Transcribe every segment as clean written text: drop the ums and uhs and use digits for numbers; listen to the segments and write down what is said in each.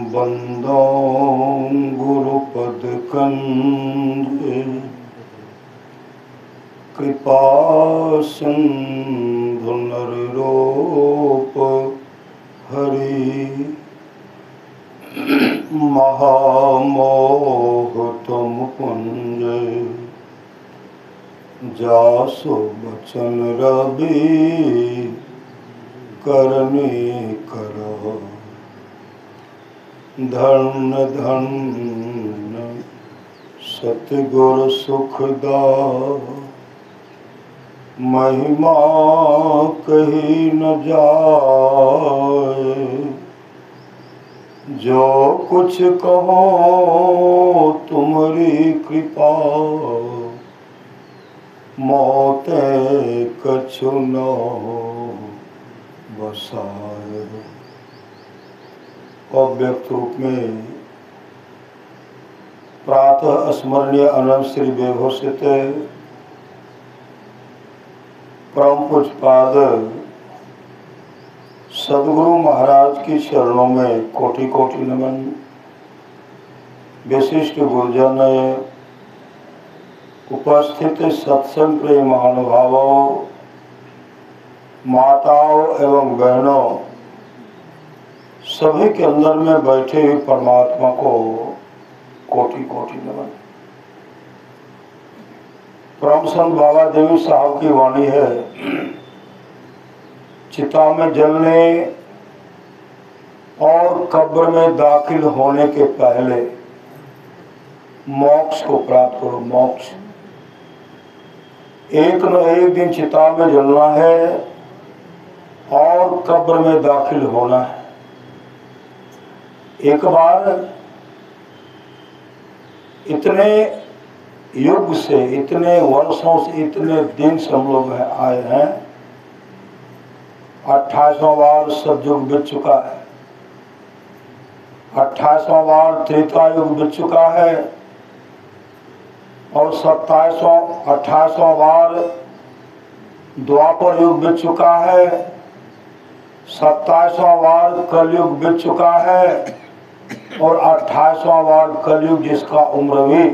बंदो गुरुपद कंद कृपा सिंधु नररूप हरि महामोह तुम पुंज जासु बचन रवि करनी करो धन धन सतगुर सुखदा महिमा कही न जाए। जो कुछ कहो तुम्हारी कृपा मौते कछु न बसाए। अव्यक्त रूप में प्रातः स्मरणीय अनंत श्री व्यवस्थित परम पूज्यपाद सदगुरु महाराज की चरणों में कोटि कोटि नमन। विशिष्ट गुरुजन, उपस्थित सत्संग प्रिय महानुभावों, माताओं एवं बहनों, सभी के अंदर में बैठे हुए परमात्मा को कोटि कोटि नमन। परम संत बाबा देवी साहब की वाणी है, चिता में जलने और कब्र में दाखिल होने के पहले मोक्ष को प्राप्त करो। मोक्ष एक न एक दिन चिता में जलना है और कब्र में दाखिल होना है। एक बार इतने युग से, इतने वर्षों से, इतने दिन से हम लोग आए हैं, 28वां बार सतयुग बीत चुका है, 28वां बार त्रेता युग बीत चुका है और 28वां बार द्वापर युग बीत चुका है, 27वां बार कलयुग बीत चुका है और 28वां बार कलयुग जिसका उम्र भी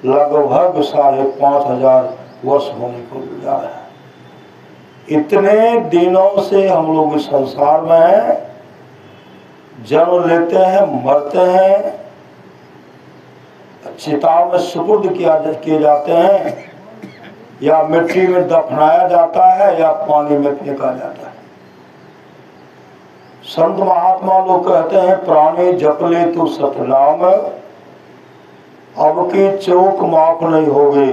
लगभग 5,500 वर्ष होने को जा रहा है। इतने दिनों से हम लोग इस संसार में हैं, जन्म लेते हैं, मरते हैं, चिता में सुपुर्द किए जाते हैं, या मिट्टी में दफनाया जाता है या पानी में फेंका जाता है। संत महात्मा लोग कहते हैं, प्राणी जपले तू सतनाम, अब की चूक माफ नहीं होगी।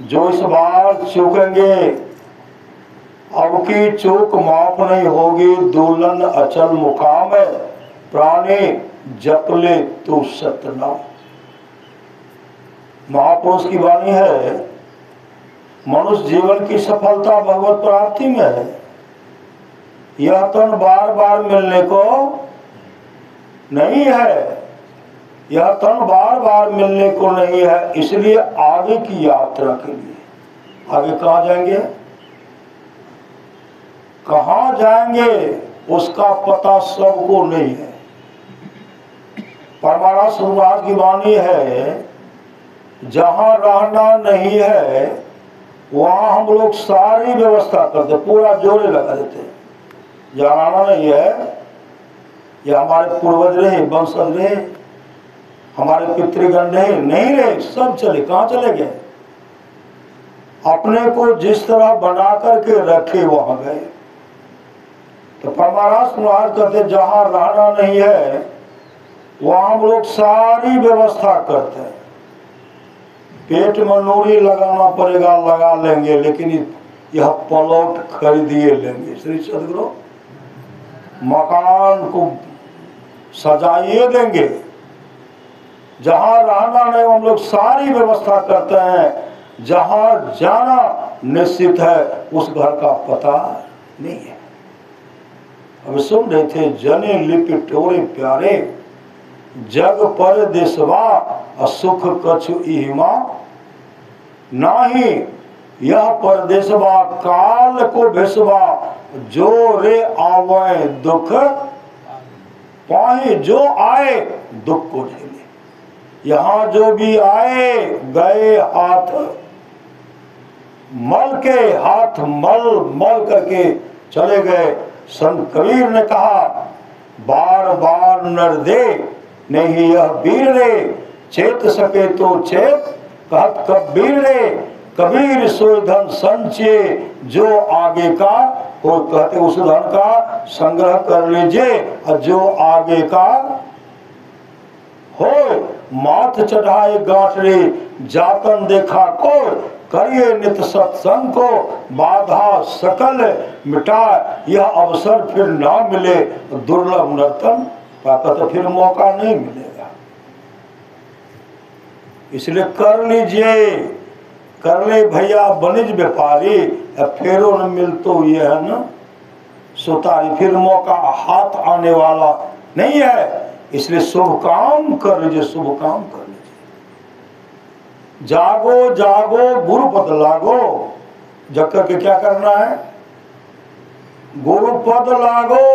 जो इस बार चूकेंगे अब की चूक माफ नहीं होगी। दुल्हन अचल मुकाम है, प्राणी जपले तू सतनाम। महापुरुष की वाणी है, मनुष्य जीवन की सफलता भगवत प्राप्ति में है। यह तन बार बार मिलने को नहीं है, यह तन बार बार मिलने को नहीं है। इसलिए आगे की यात्रा के लिए, आगे कहाँ जाएंगे, कहाँ जाएंगे उसका पता सबको नहीं है। परमानंद सुभाष की वाणी है, जहाँ रहना नहीं है वहाँ हम लोग सारी व्यवस्था करते, पूरा जोड़े लगा देते। जहाँ रहना नहीं है, या हमारे पूर्वज रहे, वंशज रहे, हमारे पितृगण रहे, नहीं रहे, सब चले। कहाँ चले गए? अपने को जिस तरह बना करके रखे वहां गए। तो परमानंद महाराज कहते, जहाँ रहना नहीं है वहां हम लोग सारी व्यवस्था करते हैं। पेट में नूरी लगाना पड़ेगा, लगा लेंगे, लेकिन यह प्लॉट खरीदिए लेंगे। श्री सदगुरु मकान को सजाइए देंगे। जहाँ रहना नहीं हम लोग सारी व्यवस्था करते हैं। जहाँ जाना निश्चित है उस घर का पता नहीं है। अब सुन रहे थे, जने लिपि टोरे प्यारे, जग पर देशवा असुख कछु इहिमा, नाही यह परदेशवा काल को भेसवा, जो रे आवे दुख पाए, जो आए दुख को झेले। यहाँ जो भी आए गए हाथ मल के, हाथ मल मल करके चले गए। संत कबीर ने कहा बार बार नर दे नहीं यह वीर रे, चेत सके तो चेत कहत कबीर रे, कबीर सोई धन संचय जो आगे का, वो कहते उस धन का संग्रह कर लीजिए और जो आगे का हो। माथ चढ़ाए गांठ रे जातन देखा को, करिए नित सत्संग को बाधा सकल मिटा, यह अवसर फिर ना मिले दुर्लभ नर्तन पाकर, फिर मौका नहीं मिलेगा। इसलिए कर लीजिए, कर ले भैया बनिज व्यापारी, फेरो न मिल तो ये है ना सुतारी, फिर मौका हाथ आने वाला नहीं है। इसलिए शुभ काम कर लीजिए, शुभ काम कर लीजिए। जागो जागो गुरु पद लागो, जग करके क्या करना है? गुरु पद लागो।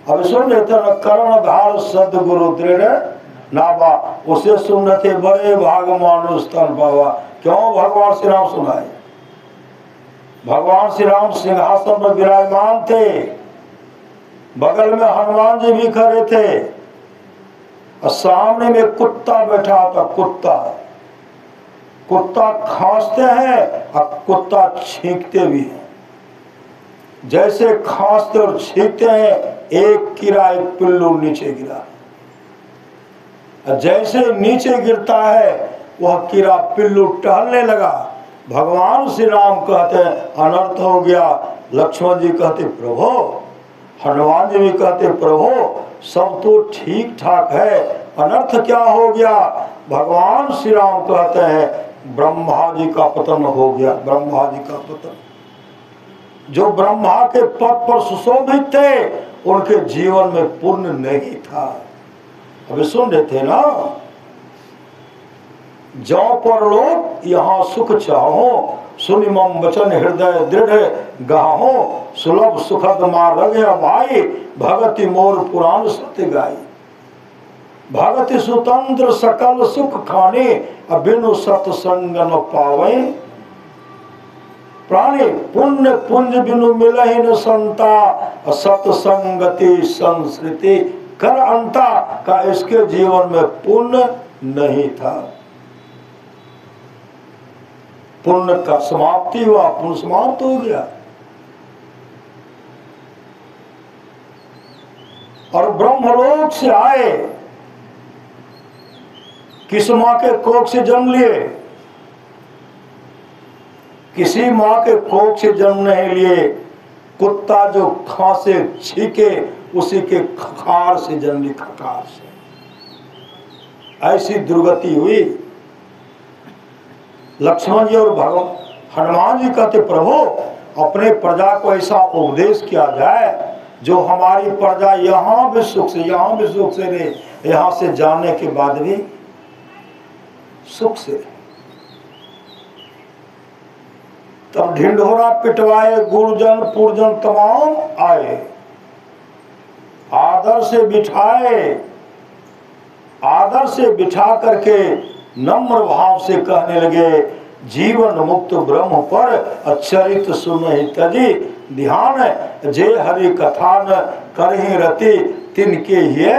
अब सुन रहे थे ना, कर्ण धार सदगुरु दृढ़ नाबा, उसे सुन थे बड़े भाग मानुष तन पावा। क्यों भगवान श्री राम सुनाए? भगवान श्री राम सिंहासन पर विराजमान थे, बगल में हनुमान जी भी खड़े थे और सामने में कुत्ता बैठा था। कुत्ता खांसते हैं और कुत्ता छींकते भी हैं। जैसे खांसते और छींकते हैं, एक कीड़ा एक पिल्लू नीचे गिरा, जैसे नीचे गिरता है वह कीड़ा पिल्लू टहलने लगा। भगवान श्री राम कहते हैं अनर्थ हो गया। लक्ष्मण जी कहते प्रभु, हनुमान जी भी कहते प्रभु सब तो ठीक ठाक है, अनर्थ क्या हो गया? भगवान श्री राम कहते हैं ब्रह्मा जी का पतन हो गया। ब्रह्मा जी का पतन, जो ब्रह्मा के पद पर सुशोभित थे उनके जीवन में पुण्य नहीं था। अभी सुन रहे थे ना, जो परलोक यहाँ सुख चाहो, सुनि मम वचन हृदय दृढ़ गाहो, सुलभ सुखद मार्ग भाई, भगति मोर पुराण सत्य गाई। भगति स्वतंत्र सकल सुख खाने, बिनु सत्संग न पावे प्राणी, पुण्य पुंज बिनु मिलहि न संता, सत्संगति संस्कृति कर अंता का इसके जीवन में पुण्य नहीं था। पुण्य का समाप्ति हुआ, पुण्य समाप्त हो गया। और ब्रह्मलोक से आए, किस माँ के कोख से जन्म लिए? किसी माँ के कोख से जन्म नहीं लिए। कुत्ता जो खांसे छीके उसी के खखार से जन्म ली, खखार से। ऐसी दुर्गति हुई। लक्ष्मण जी और भगवान हनुमान जी कहते प्रभु अपने प्रजा को ऐसा उपदेश किया जाए जो हमारी प्रजा यहाँ भी सुख से रहे, यहाँ से जाने के बाद भी सुख से रहे। तब ढिंढोरा पिटवाए, गुरुजन पुरजन तमाम आए, आदर से बिठा करके नम्र भाव से कहने लगे, जीवन मुक्त ब्रह्म पर अचरित सुनहि तजी, ध्यान जे हरि कथा न करहि रति, तिनके ही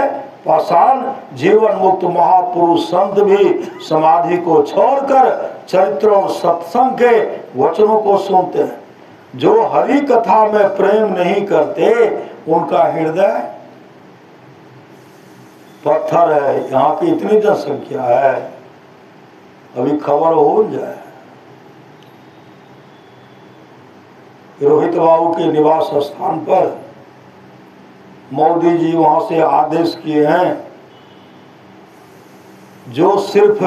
पाषाण। जीवन मुक्त महापुरुष संत भी समाधि को छोड़कर चरित्रों और सत्संग के वचनों को सुनते हैं। जो हरि कथा में प्रेम नहीं करते उनका हृदय पत्थर है। यहाँ की इतनी जनसंख्या है, अभी खबर हो जाए। रोहित बाबू के निवास स्थान पर मोदी जी वहां से आदेश किए हैं, जो सिर्फ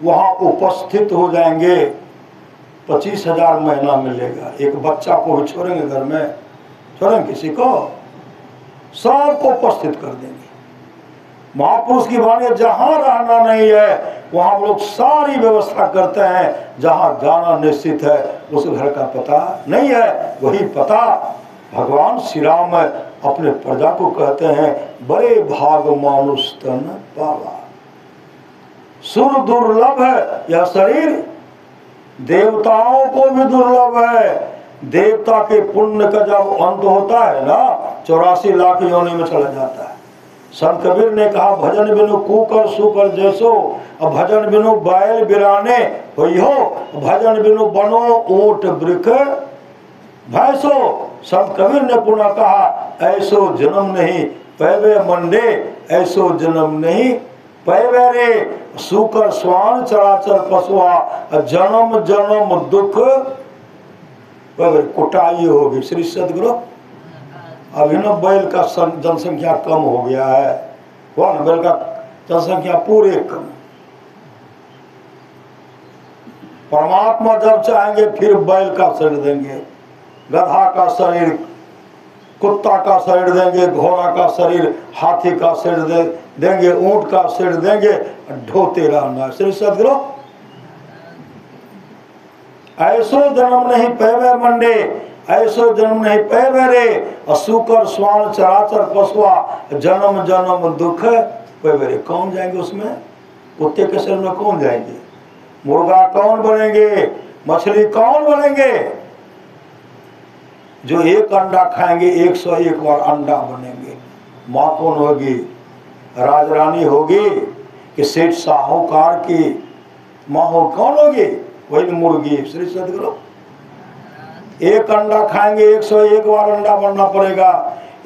वहां उपस्थित हो जाएंगे 25,000 महीना मिलेगा। एक बच्चा को भी छोड़ेंगे, घर में छोड़ेंगे किसी को, सबको उपस्थित कर देंगे। महापुरुष की वाणी जहां रहना नहीं है वहां हम लोग सारी व्यवस्था करते हैं, जहां जाना निश्चित है उस घर का पता नहीं है। वही पता भगवान श्री राम अपने प्रजा को कहते हैं, बड़े भाग मानुष तन पावा। सुर दुर्लभ है यह शरीर, देवताओं को भी दुर्लभ है। देवता के पुण्य का जब अंत होता है ना, 84 लाख योनि में चला जाता है। संत कबीर ने कहा, भजन बिनु कुकर सुकर जैसो, अब भजन बिनु बैल बिराने हो, भजन बिनु बनो ऊंट वृक्ष भैंसो। संत कबीर ने पुनः कहा, ऐसो जन्म नहीं पैवे मंडे, ऐसो जन्म नहीं पैवे रे। सुकर स्वान चराचर पशुआ, जन्म जन्म दुख कुटाई होगी। श्री सदगुरु अभी न बैल का जनसंख्या कम हो गया है, कौन बैल का जनसंख्या पूरे कम। परमात्मा जब चाहेंगे फिर बैल का शरीर देंगे, गधा का शरीर, कुत्ता का शरीर देंगे, घोड़ा का शरीर, हाथी का शरीर देंगे, ऊंट का शरीर देंगे, ढोते रहना। श्री सदगुरु ऐसो जन्म नहीं पैवे मंडे, ऐसो जन्म नहीं पैवे रे। असुकर स्वान चराचर पशुआ, जन्म जन्म दुख पैवे रे। कौन जाएंगे उसमें? कुत्ते के शरीर में कौन जाएंगे? मुर्गा कौन बनेंगे? मछली कौन बनेंगे? जो एक अंडा खाएंगे 101 बार अंडा बनेंगे। माँ कौन होगी? राजरानी होगी कि सेठ साहूकार की माँ हो? कौन होगी? वही मुर्गी। श्री सदगुरु एक अंडा खाएंगे 101 बार अंडा बनना पड़ेगा,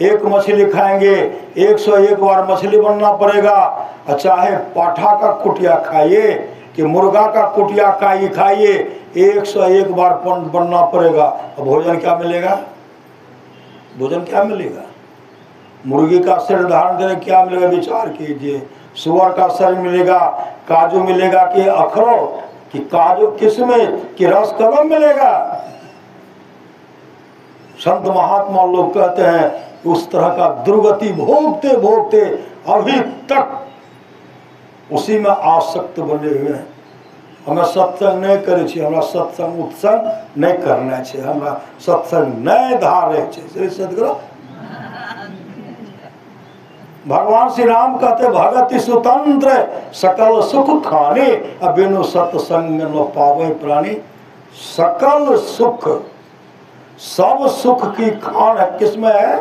एक मछली खाएंगे 101 बार मछली बनना पड़ेगा। चाहे पाठा का कुटिया खाइए कि मुर्गा का कुटिया खाइए, 101 बार बनना पड़ेगा। अब भोजन क्या मिलेगा? भोजन क्या मिलेगा? मुर्गी का शरीर धारण करें क्या मिलेगा? विचार कीजिए। सुअर का शरीर मिलेगा, काजू मिलेगा कि अखरोट, कि काजू किसमें कि रस कलम मिलेगा। संत महात्मा लोग कहते हैं उस तरह का दुर्गति भोगते भोगते अभी तक उसी में आसक्त बने हुए हैं। हमें सत्संग नहीं करे छे, हमरा सत्संग उत्संग नहीं करना छे, हमरा सत्संग नहीं धारे छे। श्री सदगुरु भगवान श्री राम कहते, भगति स्वतंत्र सकल सुख खाने, बिनु सत्संग न पावे प्राणी। सकल सुख, सब सुख की खान है किसमें है?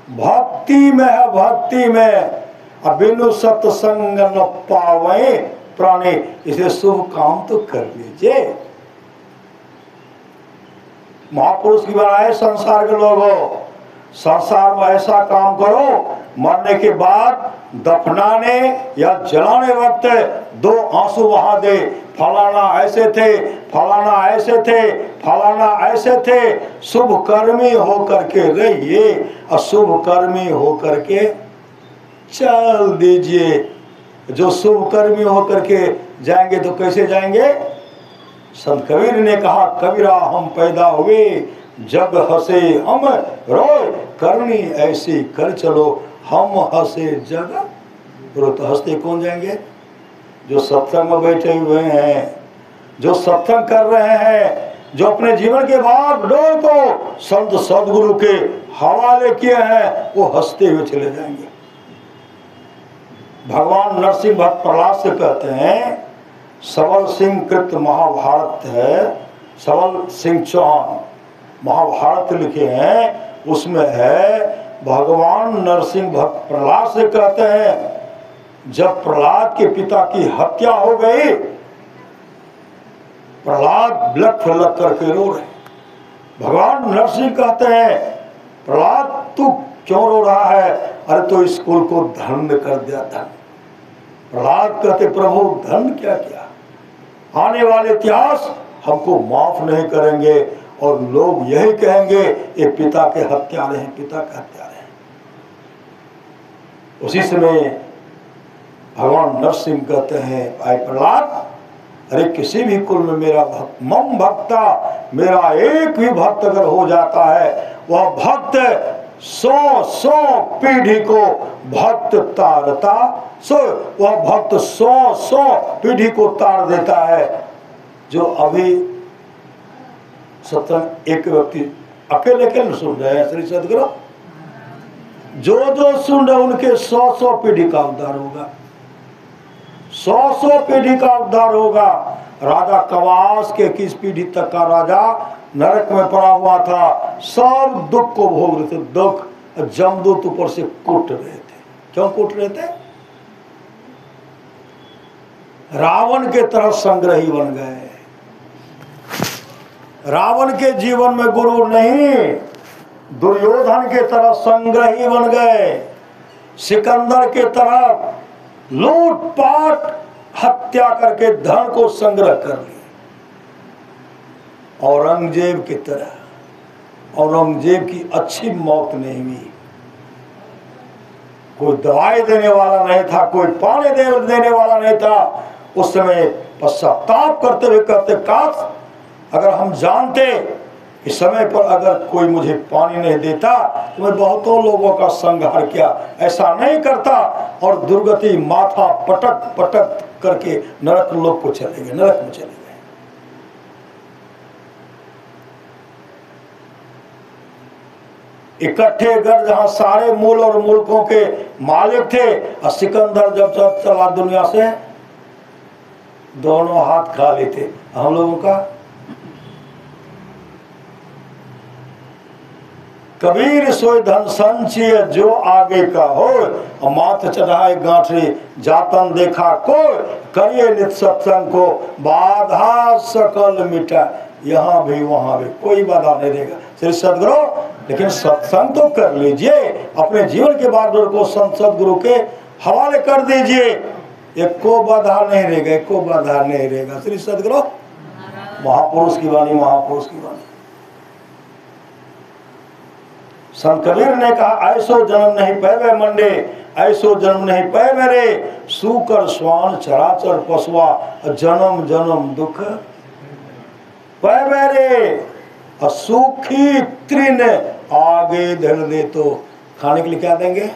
भक्ति में है, भक्ति में। बिनु सत्संग न पावे प्राणी। इसे शुभ काम तो कर लीजिए। महापुरुष की बनाए संसार के लोगों, संसार में ऐसा काम करो, मरने के बाद दफनाने या जलाने वक्त 2 आंसू बहा दे। फलाना ऐसे थे, फलाना ऐसे थे, फलाना ऐसे थे। शुभ कर्मी होकर के रहिए, अशुभ कर्मी होकर के चल दीजिए। जो शुभ कर्मी होकर के जाएंगे तो कैसे जाएंगे? संत कबीर ने कहा, कबीरा हम पैदा हुए जग हंसे हम रोए, करनी ऐसी कर चलो हम हंसे जग रो। तो हंसते कौन जाएंगे? जो सत्संग में बैठे हुए हैं, जो सत्संग कर रहे हैं, जो अपने जीवन के भाग डोर को संत सदगुरु के हवाले किए हैं, वो हंसते हुए चले जाएंगे। भगवान नरसिंह भट्ट प्रहलाद से कहते हैं, सबल सिंह कृत महाभारत है, सबल सिंह चौहान महाभारत लिखे हैं, उसमें है भगवान नरसिंह भट्ट प्रहलाद से कहते हैं, जब प्रहलाद के पिता की हत्या हो गई, प्रहलाद बिलख फलक करके रो रहे। भगवान नरसिंह कहते हैं, प्रहलाद तू क्यों रो रहा है? अरे तो स्कूल को धन्य कर दिया धन। प्रहलाद कहते, प्रभु धन क्या किया? आने वाले इतिहास हमको माफ नहीं करेंगे और लोग यही कहेंगे ये पिता के हत्यारे हैं, पिता के हत्यारे हैं। उसी समय भगवान नरसिंह कहते हैं, भाई प्रहलाद, अरे किसी भी कुल में मेरा भक्त, मम भक्ता, मेरा एक भी भक्त अगर हो जाता है, वह भक्त 100 पीढ़ी को भक्त तारता, सो वह भक्त 100 पीढ़ी को तार देता है। जो अभी सत्संग एक व्यक्ति अकेले अकेले सुन रहे हैं श्री सदगुरु, जो सुन रहे उनके 100 पीढ़ी का उद्धार होगा, 100 पीढ़ी का उद्धार होगा। राजा कवास के किस पीढ़ी तक का राजा नरक में पड़ा हुआ था, सब दुख को भोग रहे थे, दुख। जमदूत ऊपर से कूट रहे थे। क्यों कूट रहे थे? रावण के तरह संग्रही बन गए। रावण के जीवन में गुरु नहीं, दुर्योधन के तरह संग्रही बन गए। सिकंदर के तरह लूटपाट हत्या करके धन को संग्रह कर लिया। औरंगजेब की तरह, औरंगजेब की अच्छी मौत नहीं हुई। कोई दवाई देने वाला नहीं था, कोई पानी देने वाला नहीं था। उस समय पश्चाताप करते हुए कहते, काश अगर हम जानते कि समय पर अगर कोई मुझे पानी नहीं देता तो मैं बहुतों लोगों का संहार किया, ऐसा नहीं करता। और दुर्गति माथा पटक पटक करके नरक लोक को चले गए, नरक में चले गए। इकट्ठे गढ़ जहां सारे मूल और मुल्कों के मालिक थे, और सिकंदर जब चला दुनिया से दोनों हाथ खाली थे। हम लोगों का कबीर सोई धन संचिय जो आगे का हो, माथ चढ़ाए गांठे जातन देखा को, करिए नित सत्संग को बाधा सकल मिटा। यहाँ भी वहां भी कोई बाधा नहीं देगा श्री सदगुरु। लेकिन सत्संग तो कर लीजिए, अपने जीवन के बागडोर को संत सदगुरु के हवाले कर दीजिए, एको बाधा नहीं रहेगा, एको बाधा नहीं रहेगा श्री सदगुरु। महापुरुष की वाणी, महापुरुष की वाणी। संत कबीर ने कहा, ऐसो जन्म नहीं पैवे मंडे, ऐसो जन्म नहीं पैवे रे, सूकर स्वान चराचर पशुआ, जन्म जन्म दुख पैवे रे। और सूखी तृण आगे धर दे तो खाने के लिए क्या देंगे?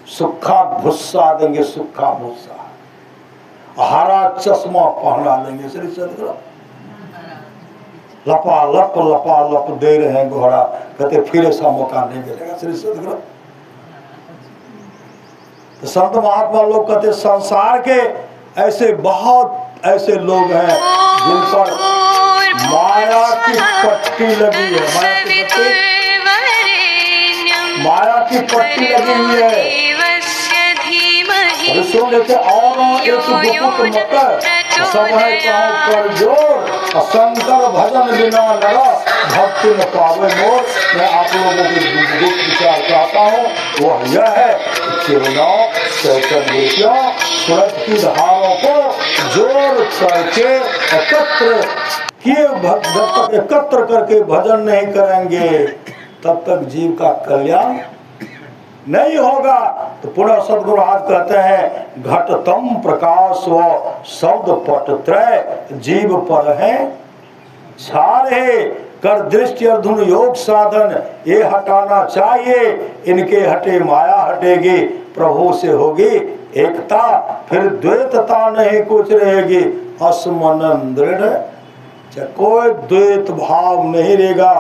सूखा भुस्सा देंगे, सूखा भुस्सा। हरा चश्मा पहना देंगे श्री सदगुरु। लपा लप दे रहे हैं घोड़ा, कहते फिर ऐसा मौका नहीं मिलेगा श्री सदगुरु। तो संत महात्मा लोग कहते संसार के ऐसे बहुत ऐसे लोग हैं जिन पर माया की पट्टी लगी है, माया की पट्टी लगी हुई है। सुन लेते और एक गुप्त मत सब है कर जोर, शंकर भजन बिना नरा भक्ति न पावे मोर। मैं आप लोगों के गुप्त विचार चाहता हूँ, वह यह है सूरज की धारों को जोर करके एकत्र किए, जब तक एकत्र करके भजन नहीं करेंगे तब तक जीव का कल्याण नहीं होगा। तो पुनः सदगुरु आज कहते हैं, घटतम प्रकाश व शब्द पट त्रय जीव पर है छारे, कर दृष्टि अर्धुन योग साधन ये हटाना चाहिए, इनके हटे माया हटेगी, प्रभु से होगी एकता, फिर द्वैतता नहीं कुछ रहेगी। असमन दृढ़ कोई द्वैत भाव नहीं रहेगा।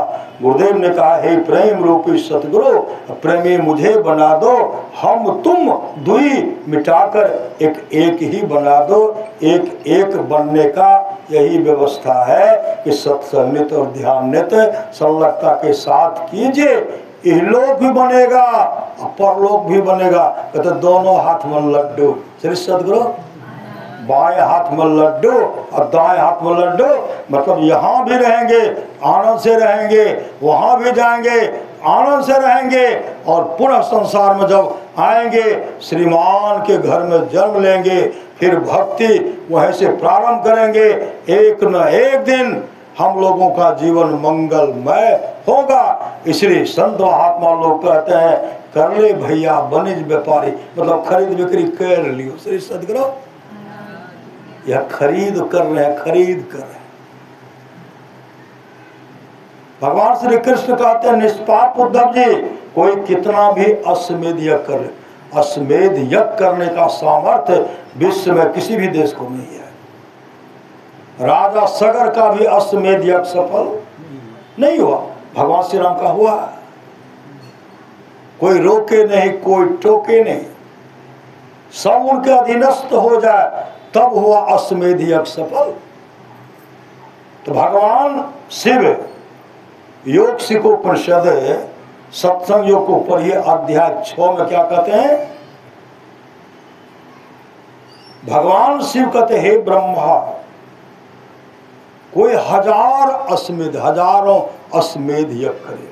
गुरुदेव ने कहा, हे प्रेम रूपी सतगुरु, प्रेमी मुझे बना दो, हम तुम दुई मिटाकर एक ही बना दो। एक बनने का यही व्यवस्था है कि सत्संग नित और ध्यान नित संलग्नता के साथ कीजिए, इहलोक भी बनेगा परलोक भी बनेगा। कहते दोनों हाथ में लड्डू श्री सतगुरु, बाएं हाथ में लड्डू और दाएं हाथ में लड्डू, मतलब यहाँ भी रहेंगे आनंद से रहेंगे, वहाँ भी जाएंगे आनंद से रहेंगे, और पुनः संसार में जब आएंगे श्रीमान के घर में जन्म लेंगे, फिर भक्ति वहीं से प्रारंभ करेंगे। एक न एक दिन हम लोगों का जीवन मंगलमय होगा। इसलिए संत महात्मा लोग कहते हैं, कर ले भैया वनिज व्यापारी, मतलब खरीद बिक्री कर लियो श्री सदगुरु। यह खरीद कर रहे हैं, खरीद कर रहे हैं। भगवान श्री कृष्ण कहते हैं निष्पाप उद्धव जी, कोई कितना भी अश्वमेध यज्ञ कर ले, अश्वमेध यज्ञ करने का सामर्थ्य विश्व में किसी भी देश को नहीं है। राजा सगर का भी अश्वमेध यज्ञ सफल नहीं हुआ, भगवान श्री राम का हुआ। कोई रोके नहीं, कोई टोके नहीं, सब उनके अधीनस्थ हो जाए तब हुआ अश्वमेध यज्ञ सफल। तो भगवान शिव योग सिकोपनिषद सत्संग योग को पढ़िए, अध्याय 6 में क्या कहते हैं? भगवान शिव कहते हे ब्रह्मा, कोई हजारों अश्वमेध यज्ञ करे,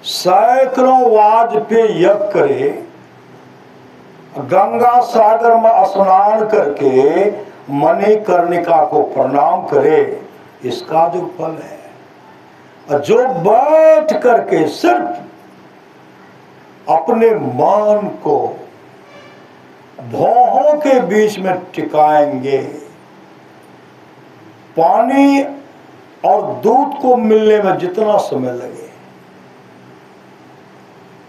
सैकड़ों वाजपेयी यज्ञ करे, गंगा सागर में स्नान करके मणिकर्णिका को प्रणाम करे, इसका जो फल है। और जो बैठ करके सिर्फ अपने मन को भौहों के बीच में टिकाएंगे, पानी और दूध को मिलने में जितना समय लगे,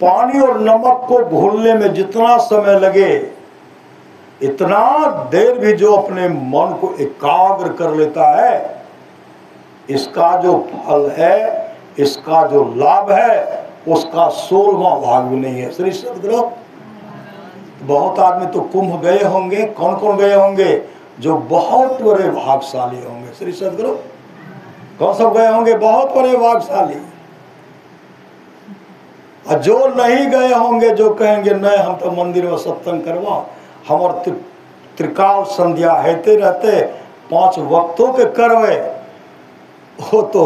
पानी और नमक को घुलने में जितना समय लगे, इतना देर भी जो अपने मन को एकाग्र कर लेता है, इसका जो फल है, इसका जो लाभ है, उसका 16वां भाग भी नहीं है। श्री सद्गुरु, बहुत आदमी तो कुंभ गए होंगे, कौन कौन गए होंगे? जो बहुत बड़े भाग्यशाली होंगे। श्री सद्गुरु, कौन सब गए होंगे? बहुत बड़े भाग्यशाली। और जो नहीं गए होंगे, जो कहेंगे नहीं हम तो मंदिर में सत्संग करवा, हमारे त्रिकाल संध्या हेते रहते, 5 वक्तों के करवे, वो तो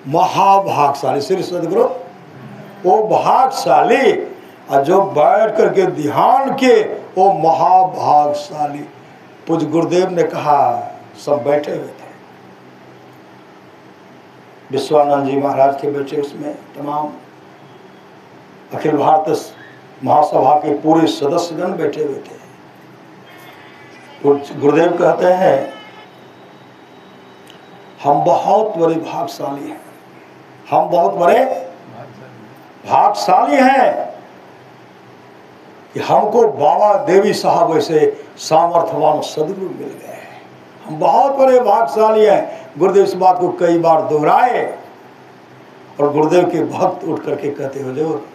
महाभागशाली। श्री सद्गुरु, वो भागशाली, और जो बैठ करके ध्यान के वो महाभागशाली। पूज्य गुरुदेव ने कहा, सब बैठे हुए थे, विश्वानंद जी महाराज के बेटे, उसमें तमाम अखिल भारत महासभा के पूरे सदस्यगण बैठे हुए थे। पूज्य गुरुदेव कहते हैं हम बहुत बड़े भागशाली हैं, हम बहुत बड़े भागशाली हैं कि हमको बाबा देवी साहब ऐसे सामर्थ्यवान सदगुरु मिल गए हैं। हम बहुत बड़े भागशाली हैं। गुरुदेव इस बात को कई बार दोहराए, और गुरुदेव के भक्त उठ करके कहते हो, जो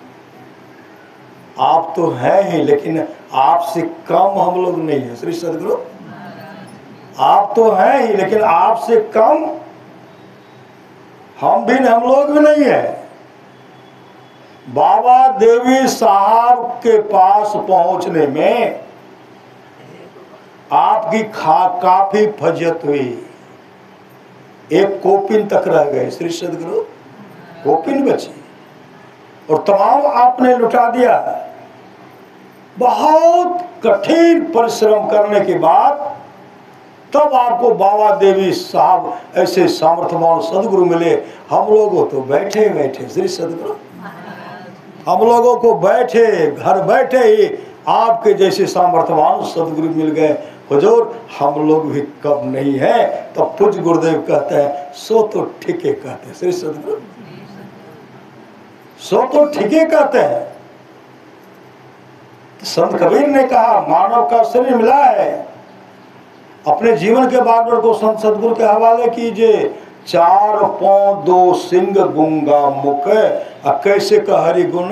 आप तो हैं ही, लेकिन आपसे कम हम लोग नहीं है। श्री सद्गुरु, आप तो हैं ही, लेकिन आपसे कम हम लोग भी नहीं है। बाबा देवी साहब के पास पहुंचने में आपकी काफी फजियत हुई, एक कोपिन तक रह गए। श्री सद्गुरु, कोपिन बची और तमाम आपने लुटा दिया। बहुत कठिन परिश्रम करने के बाद तब आपको बाबा देवी साहब ऐसे सामर्थ्यवान सदगुरु मिले। हम लोगों तो बैठे बैठे, श्री सद्गुरु, हम लोगों को बैठे घर बैठे ही आपके जैसे सामर्थ्यवान सदगुरु मिल गए। हुजूर, हम लोग भी कम नहीं है। तो पूज्य गुरुदेव कहते हैं, सो तो ठीके कहते हैं। श्री सद्गुरु, सो तो ठीके कहते हैं। संत कबीर ने कहा, मानव का शरीर मिला है, अपने जीवन के बागडोर को संत सद्गुरु के हवाले कीजिए। 4 पांव 2 सिंग गुंगा मुख, कैसे का हरि गुण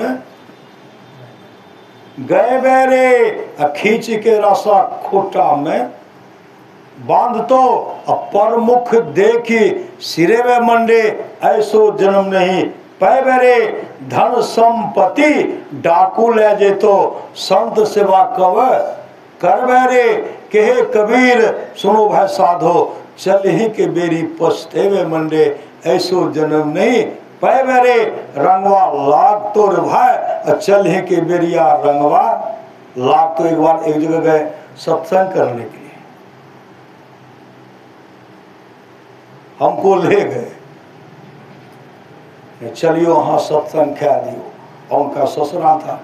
गए बेरे, खींच के रसा खोटा में बांध तो, परमुख देखी सिरे में मंडे, ऐसो जन्म नहीं पै बेरे, धन संपत्ति डाकू ले जे तो, संत सेवा कव कर बेरे, कहे कबीर सुनो भाई साधो, चल ही के बेरी पछतेवे मंडे, ऐसो जन्म नहीं पै बेरे, रंगवा लाग तो रे भाई, चल ही के बेरिया रंगवा लाग तो। एक बार एक जगह गए सत्संग करने के लिए, हमको ले गए, चलियो वहाँ सत्संग ख्या दियो। और उनका ससुरा था,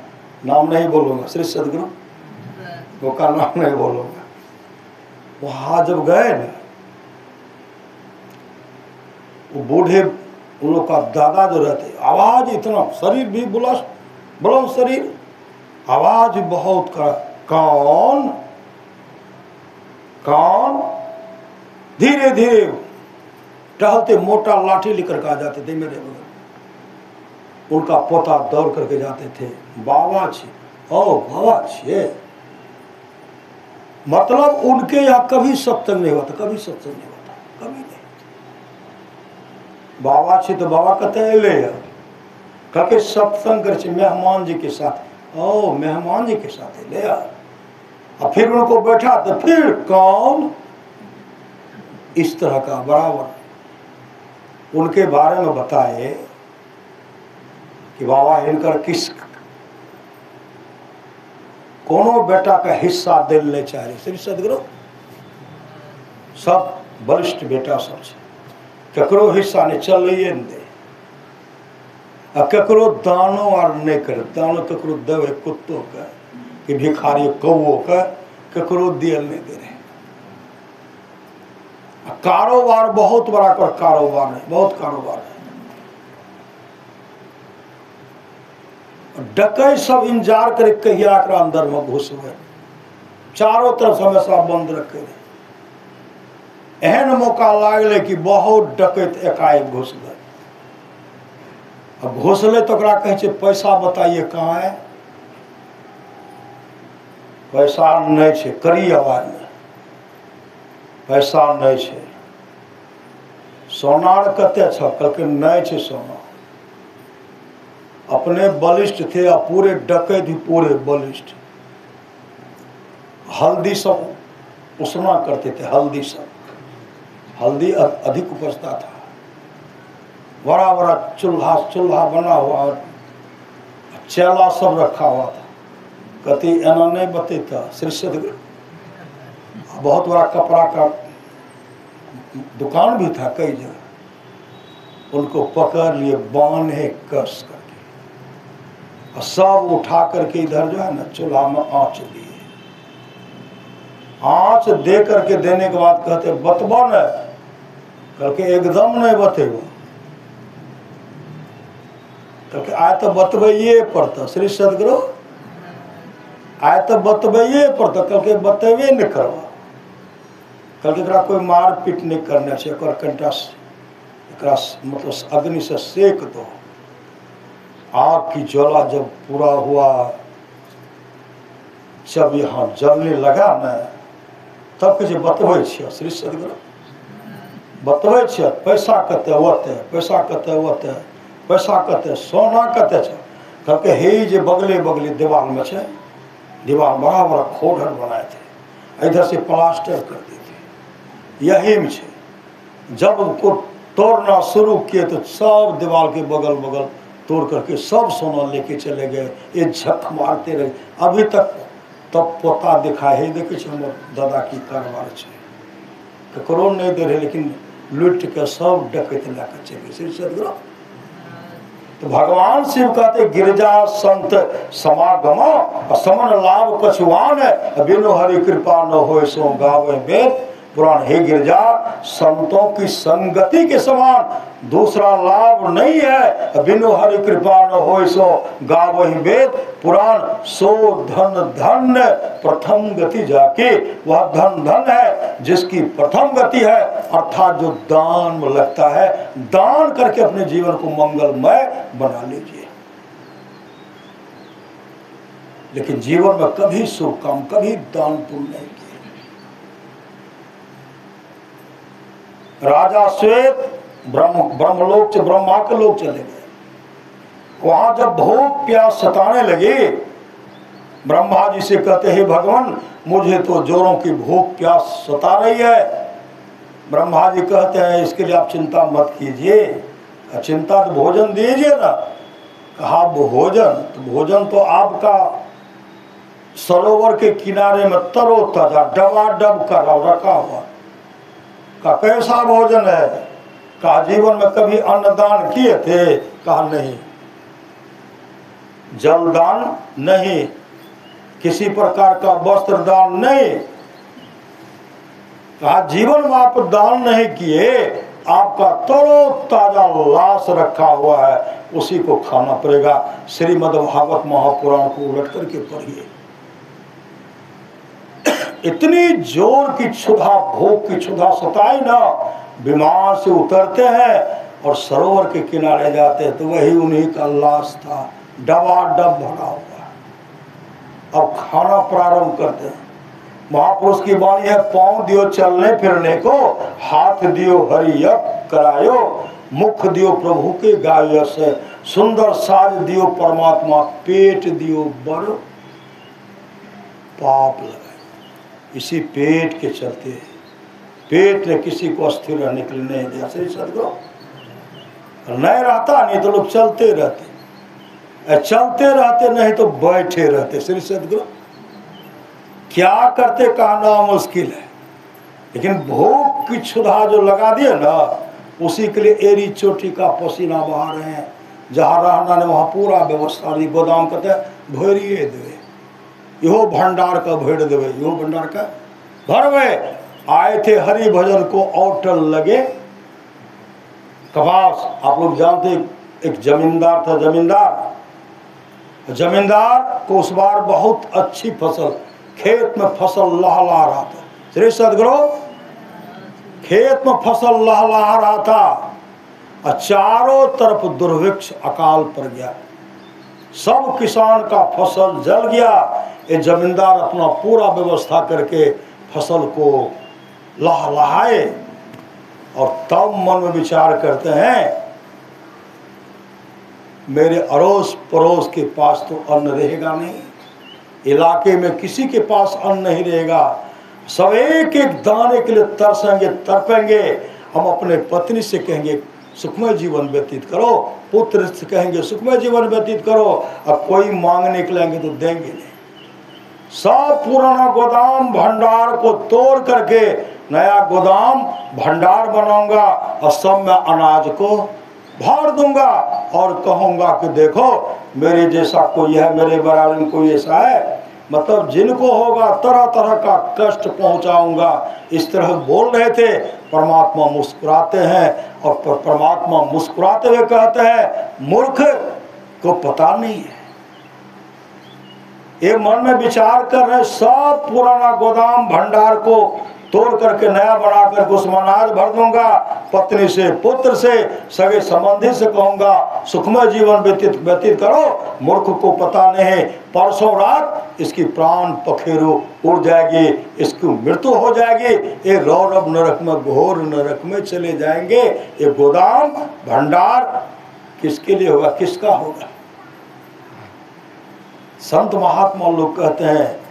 नाम नहीं बोलूँगा, श्री सद्गुरु, वो का नाम नहीं बोलूँगा। वहाँ जब गए ना, वो बूढ़े उन लोग का दादा जो रहते, आवाज इतना, शरीर भी बुलंद शरीर, आवाज बहुत का, कौन कौन, धीरे धीरे टहलते मोटा लाठी लेकर के आ जाते थे मेरे बगल। उनका पोता दौड़ करके जाते थे, बाबा छी, ओ बाबा छी। मतलब उनके यहाँ कभी सत्संग नहीं होता, कभी सत्संग नहीं होता, कभी नहीं। बाबा छी तो बाबा कहते अले कहके सत्संग कर, मेहमान जी के साथ, ओ मेहमान जी के साथ ले यार। और फिर उनको बैठा तो फिर कौन, इस तरह का बराबर उनके बारे में बताए कि बाबा इनकर किस कोनो बेटा का हिस्सा दिल नहीं चाह रही। श्री सदगुरु सब वरिष्ठ बेटा सब ककरो हिस्सा नहीं चल रही है, दे आ ककरो दानो आर नहीं करे, दानो ककरो देवे कुत्तों का कि भिखारी कौओ का, ककरो दियल नहीं दे रहे। कारोबार बहुत बड़ा कर कारोबार है, बहुत कारोबार है। डकैत सब इंतजार करे कहिया एकरा अंदर में घुसवे, चारों तरफ हमेशा बंद रखे रहे। एहन मौका लागले कि बहुत डकैत एकाएक घुस गए। अब घुसले तो ओकरा कहे छे पैसा बताइए कहाँ है, पैसा नहीं छे, करी आवाज में, पैसा नहीं छे। सोनार कते छ, कहलके नहीं छे सोना। अपने बलिष्ठ थे और पूरे डकैत भी पूरे बलिष्ठ। हल्दी सब उसना करते थे, हल्दी सब, हल्दी अधिक उपजता था। बड़ा बड़ा चूल्हा बना हुआ, चेला सब रखा हुआ था। कहती एना नहीं बतेता। श्री सदगुरु बहुत बड़ा कपड़ा का दुकान भी था कई जगह। उनको पकड़ लिए, बांधे कस करके, और सब उठा करके इधर जो है ना चूल्हा में आँच दिए। आँच दे करके देने के बाद कहते बतबा न, करके एकदम नहीं बतेबो, करके आए तो बतबैये पड़ता। श्री सदगुरु आए तो बतबैये पड़ता, करके बतेबे नहीं करवा, करके एकरा कोई मार पीट नहीं करना चाहिए। एक कंटा एकरा मतलब अग्नि से सेक दो। आग की ज्वाला जब पूरा हुआ, जब यहाँ जलने लगा न, तब कहे बतबै छियै। श्री सदगुरु बतबै छियै, पैसा कते ओते, पैसा कते ओते, पैसा कते, सोना कते छै। कहलके हे जे बगले बगले दीवार में छै, दीवार बड़ा बड़ा खोडर बनाए थे, इधर से प्लास्टर कर दी थी, यही में छे। जब उनको तोड़ना शुरू किए तो सब दीवार के बगल बगल तोड़ करके सब सोना लेके चले गए। ये झक मारते रहे अभी तक। तब पोता दिखाए, हे देखे हमर दादा की कारोबार छे, ककरो नहीं दे रहे, लेकिन लुट के सब डकैत लाकर चले। श्री सदगुरु तो भगवान शिव कहते गिरजा संत समागम समन लाभ कछुआन, बिनु हरि कृपा न होय सो गावे वेद पुराण। हे गिरजा, संतों की संगति के समान दूसरा लाभ नहीं है, बिनु हरि कृपा न होय सो गावहि वेद पुराण। सो धन धन प्रथम गति जाके, वह धन धन है जिसकी प्रथम गति है, अर्थात जो दान में लगता है। दान करके अपने जीवन को मंगलमय बना लीजिए। लेकिन जीवन में कभी शुभ काम, कभी दान पुण्य नहीं किया। राजा श्वेत ब्रह्मलोक से ब्रह्मा के लोग चले गए। वहां जब भूख प्यास सताने लगी, ब्रह्मा जी से कहते हे भगवान, मुझे तो जोरों की भूख प्यास सता रही है। ब्रह्मा जी कहते हैं इसके लिए आप चिंता मत कीजिए, चिंता तो भोजन दीजिए ना। कहा भोजन, तो भोजन तो आपका सरोवर के किनारे में तरोताजा डबाडब का रखा हुआ। का कैसा भोजन है? कहा जीवन में कभी अन्नदान किए थे? कहा नहीं। जलदान नहीं, किसी प्रकार का वस्त्र दान नहीं। कहा जीवन में आप दान नहीं किए आपका तरो ताजा लाश रखा हुआ है, उसी को खाना पड़ेगा। श्रीमद् भागवत महापुराण को उलट करके पढ़िए। इतनी जोर की क्षुधा, भूख की क्षुधा सताई ना, विमान से उतरते हैं और सरोवर के किनारे जाते हैं तो वही उन्हीं का लाश था, डबाडब भरा हुआ। अब खाना प्रारंभ करते हैं। महापुरुष की वाणी है, पांव दियो चलने फिरने को, हाथ दियो हरि यज्ञ करायो, मुख दियो प्रभु के गायो से, सुंदर साज दियो परमात्मा, पेट दियो बड़ पाप लगाए। इसी पेट के चलते हैं, पेट ने किसी को अस्थिर रहने के लिए नहीं दिया। श्री सदगुरु नहीं रहता, नहीं तो लोग चलते रहते, चलते रहते नहीं तो बैठे रहते। श्री सदगुरु क्या करते कहना मुश्किल है, लेकिन भूख की क्षुधा जो लगा दिए ना, उसी के लिए एरी चोटी का पसीना बहा रहे हैं। जहाँ रहना ने वहाँ पूरा व्यवस्था दी। गोदाम कहते हैं भरिए देवे, यो भंडार का भर देवे, यो भंडार का भरवे। आए थे हरि भजन को औटल लगे कपास। आप लोग जानते, एक जमींदार था, जमींदार को उस बार बहुत अच्छी फसल, खेत में फसल लहला रहा था। श्री सदगुरु खेत में फसल लहला रहा था और चारों तरफ दुर्भिक्ष अकाल पड़ गया, सब किसान का फसल जल गया। ये जमींदार अपना पूरा व्यवस्था करके फसल को लहलाए और तब मन में विचार करते हैं, मेरे अड़ोस पड़ोस के पास तो अन्न रहेगा नहीं, इलाके में किसी के पास अन्न नहीं रहेगा, सब एक एक दाने के लिए तरसेंगे तड़पेंगे। हम अपने पत्नी से कहेंगे सुखमय जीवन व्यतीत करो, पुत्र से कहेंगे सुखमय जीवन व्यतीत करो, अब कोई मांगने निकलेंगे तो देंगे नहीं। सब पुराना गोदाम भंडार को तोड़ करके नया गोदाम भंडार बनाऊंगा और सब में अनाज को भर दूंगा और कहूंगा कि देखो मेरे जैसा कोई है, मेरे बराबर में कोई ऐसा है। मतलब जिनको होगा तरह तरह का कष्ट पहुंचाऊंगा, इस तरह बोल रहे थे। परमात्मा मुस्कुराते हैं और परमात्मा मुस्कुराते हुए कहते हैं मूर्ख को पता नहीं है। ये मन में विचार कर रहे, सब पुराना गोदाम भंडार को तोड़ करके नया बना करके उसमें अनाज भर दूंगा, पत्नी से पुत्र से सगे संबंधी से कहूंगा सुखमय जीवन व्यतीत करो। मूर्ख को पता नहीं, परसों रात इसकी प्राण पखेरु उड़ जाएगी, इसकी मृत्यु हो जाएगी, ये रौरव नरक में, घोर नरक में चले जाएंगे। ये गोदाम भंडार किसके लिए होगा, किसका होगा? संत महात्मा लोग कहते हैं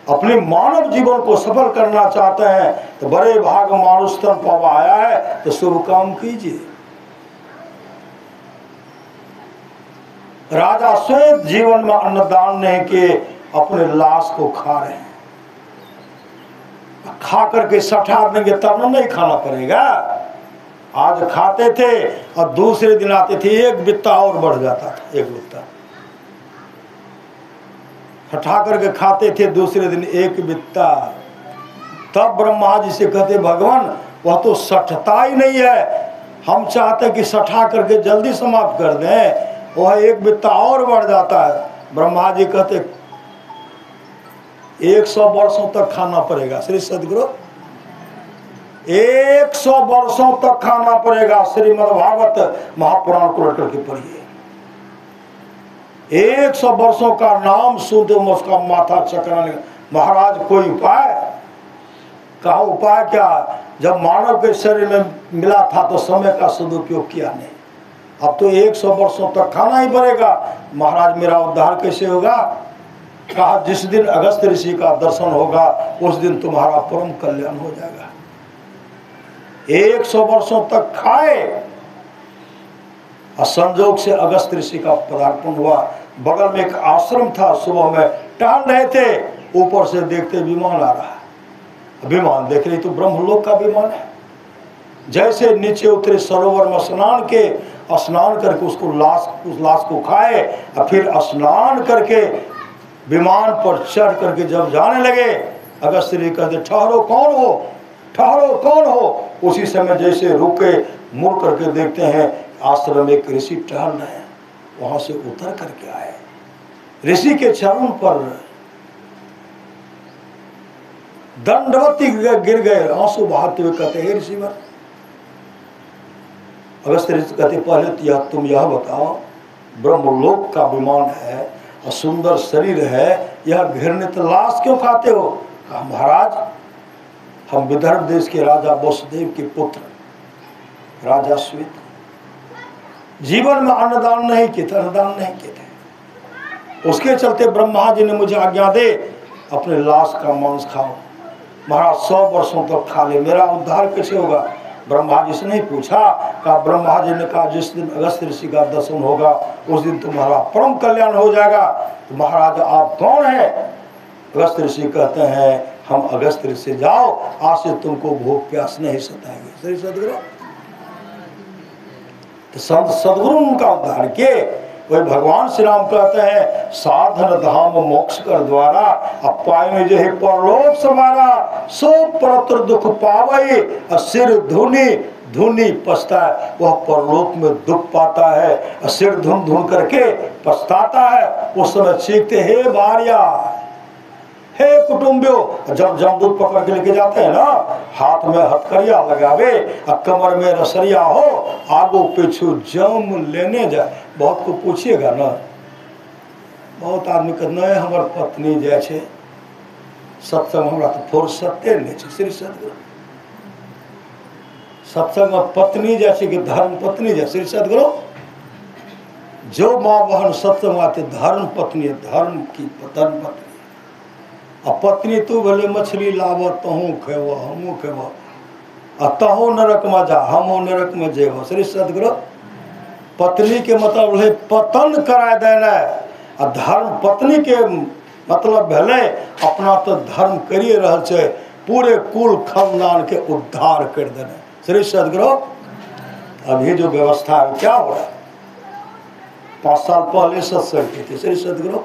अपने मानव जीवन को सफल करना चाहते हैं तो बड़े भाग मानुष तन पावा आया है तो शुभ काम कीजिए। राजा श्वेत जीवन में अन्नदान नहीं किए, अपने लाश को खा रहे हैं। खा करके सठा देंगे तब नहीं खाना पड़ेगा। आज खाते थे और दूसरे दिन आते थे, एक बित्ता और बढ़ जाता था, एक बित्ता हटा करके खाते थे, दूसरे दिन एक बित्ता। तब ब्रह्मा जी से कहते भगवान वह तो सठता ही नहीं है, हम चाहते कि सठा करके जल्दी समाप्त कर दें, वह एक बित्ता और बढ़ जाता है। ब्रह्मा जी कहते 100 वर्षों तक खाना पड़ेगा। श्री सदगुरु 100 वर्षों तक खाना पड़ेगा। श्रीमद् भागवत महापुराण को रट करके पढ़िए। 100 वर्षों का नाम सुनते उसका माथा चकराने। महाराज कोई उपाय? कहा उपाय क्या? जब मानव के शरीर में मिला था तो समय का सदुपयोग किया नहीं, अब तो 100 वर्षों तक खाना ही पड़ेगा। महाराज मेरा उद्धार कैसे होगा? कहा जिस दिन अगस्त ऋषि का दर्शन होगा उस दिन तुम्हारा परम कल्याण हो जाएगा। 100 वर्षों तक खाए और संजोग से अगस्त ऋषि का पदार्पण हुआ। बगल में एक आश्रम था, सुबह में टहल रहे थे, ऊपर से देखते विमान आ रहा है। विमान देख रही तो ब्रह्मलोक का विमान है। जैसे नीचे उतरे सरोवर में स्नान करके उस लाश को खाए और फिर स्नान करके विमान पर चढ़ करके जब जाने लगे, अगस्त ऋषि कहते ठहरो कौन हो? ठहरो, कौन हो? उसी समय जैसे रुके, मुड़ करके देखते हैं आश्रम में एक ऋषि टहल रहे हैं, वहां से उतर करके आए, ऋषि के चरण पर दंडवती गिर गए, आंसू बहाते हुए कहते हैं, ऋषिवर। अगस्त्य ऋषि कहते, पहले तो तुम यह बताओ, ब्रह्मलोक का विमान है और सुंदर शरीर है, यह घृणित लाश क्यों खाते हो? कहा, महाराज हम विदर्भ देश के राजा वसुदेव के पुत्र राजा श्वेत, जीवन में अन्नदान नहीं किए थे, अन्नदान नहीं किए थे, उसके चलते ब्रह्मा जी ने मुझे आज्ञा दे अपने लाश का मांस खाओ। महाराज 100 वर्षों तक खा ले, मेरा उद्धार कैसे होगा? ब्रह्मा जी से नहीं पूछा। कहा, ब्रह्मा जी ने कहा, जिस दिन अगस्त्य ऋषि का दर्शन होगा उस दिन तुम्हारा परम कल्याण हो जाएगा। तो महाराज आप कौन है? अगस्त्य ऋषि कहते हैं, हम अगस्त्य ऋषि, जाओ आज से तुमको भूख प्यास नहीं सताएंगे। श्री सदगुरु, तो संत सदगुरु उनका उद्धार किए। वही भगवान श्री राम कहते हैं, साधन धाम मोक्ष कर द्वारा, अब पाए जे परलोक सवारा, सो परत्र दुख पावई, सिर धुनी धुनी पछताए। वह परलोक में दुख पाता है, सिर धुन धुन करके पछताता है। उस समय चीखते, हे भारिया, हे कुटुंबियों। जब जमदूत पकड़ के लेके जाते हैं ना, हाथ में हथकड़िया लगावे और कमर में रसरिया हो, आगो पीछू जम लेने जाए। बहुत को पूछिएगा ना, बहुत आदमी कहते नहीं हमार पत्नी जाए छे सत्संग, हमरा तो फुर्सते नहीं छे। श्री सदगुरु, सत्संग में पत्नी जैसे कि धर्म पत्नी जैसे। श्री सदगुरु, जो माँ बहन सत्संग आते धर्म पत्नी है, धर्म की धर्म पत्नी। अब पत्नी तू भले मछली लाव तहूँ खेव हमू खेव, तहो नरक में जा हमो नरक में जेव। श्री सदगुरु, पत्नी के मतलब है पतन करा देना, और धर्म पत्नी के मतलब भले अपना तो धर्म करिए रह छे, पूरे कुल खानदान के उद्धार कर देना। श्री सदगुरु, अभी जो व्यवस्था है क्या हो रहा है? 5 साल पहले सत्संग किए थे श्री सदगुरु,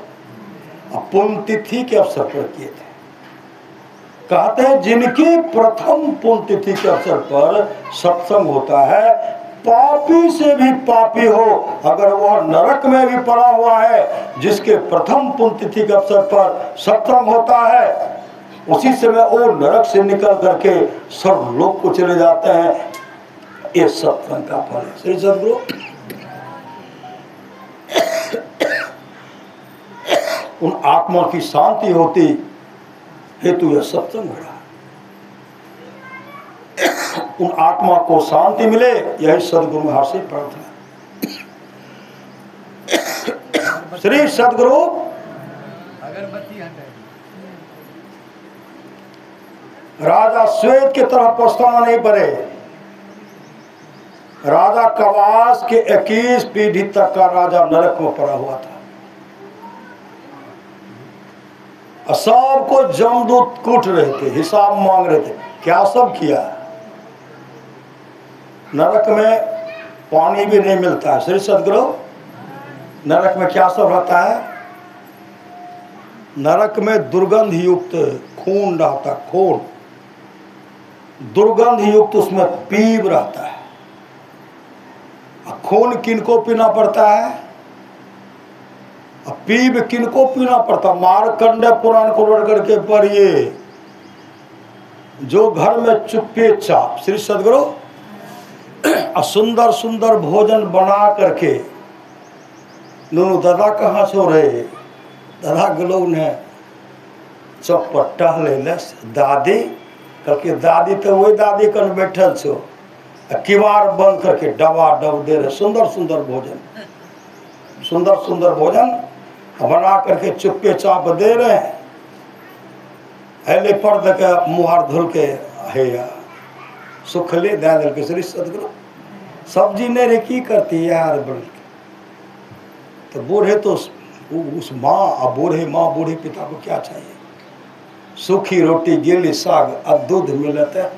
पुण्यतिथि के अवसर पर किए थे। कहते हैं जिनकी प्रथम पुण्यतिथि के अवसर पर सत्संग होता है, पापी से भी पापी हो अगर वह नरक में भी पड़ा हुआ है, जिसके प्रथम पुण्यतिथि के अवसर पर सत्संग होता है, उसी समय वो नरक से निकल करके सर्वलोक को चले जाते हैं। ये सत्संग का फल है। श्री सदगुरु, उन आत्मा की शांति होती हेतु यह सत्संग हो रहा है। उन आत्मा को शांति मिले, यही सदगुरु महाराज से प्रार्थना। श्री सदगुरु, राजा श्वेत की तरफ पछताना नहीं पड़े। राजा कवास के 21 पीढ़ी तक का राजा नरक में पड़ा हुआ था। सबको जमदूत कूट रहे थे, हिसाब मांग रहे थे, क्या सब किया। नरक में पानी भी नहीं मिलता है। श्री सदगुरु, नरक में क्या सब रहता है? नरक में दुर्गंध युक्त खून रहता है, खून दुर्गंध युक्त, उसमें पीप रहता है। खून किनको पीना पड़ता है? पीप किनको पीना पड़ता? मार्कंडे पुराण को पढ़ करके पढ़िए, जो घर में चुप्पे चाप। श्री सदगुरु, सुंदर सुंदर भोजन बना करके दोनों दादा कहाँ सो रहे? दादा गलो ने चौपट टहले दादी करके, दादी तो वही दादी कर बैठल छो, किवाड़ बंद करके डबा डब दे रहे सुंदर सुंदर भोजन, सुंदर सुंदर भोजन बना करके चुप्पे चाप दे रहे हैं। हेले पर देखे मुहार धुल के है सुखले दे दिल के। श्री सदगुरु, सब्जी नहीं रे की करती है यार बोल के, तो बूढ़े तो उस माँ और बूढ़े माँ बूढ़े पिता को क्या चाहिए? सूखी रोटी गीली साग और दूध मिलता है,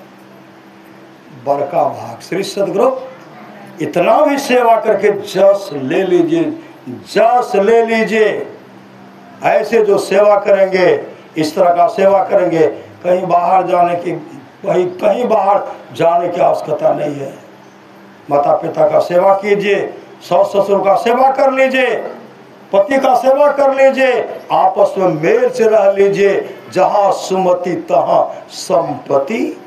बड़का भाग। श्री सदगुरु, इतना भी सेवा करके जस ले लीजिए, जस ले लीजिए। ऐसे जो सेवा करेंगे, इस तरह का सेवा करेंगे, कहीं बाहर जाने की वही कहीं बाहर जाने की आवश्यकता नहीं है। माता पिता का सेवा कीजिए, सास ससुर का सेवा कर लीजिए, पति का सेवा कर लीजिए, आपस में मेल से रह लीजिए। जहाँ सुमति तहाँ संपत्ति,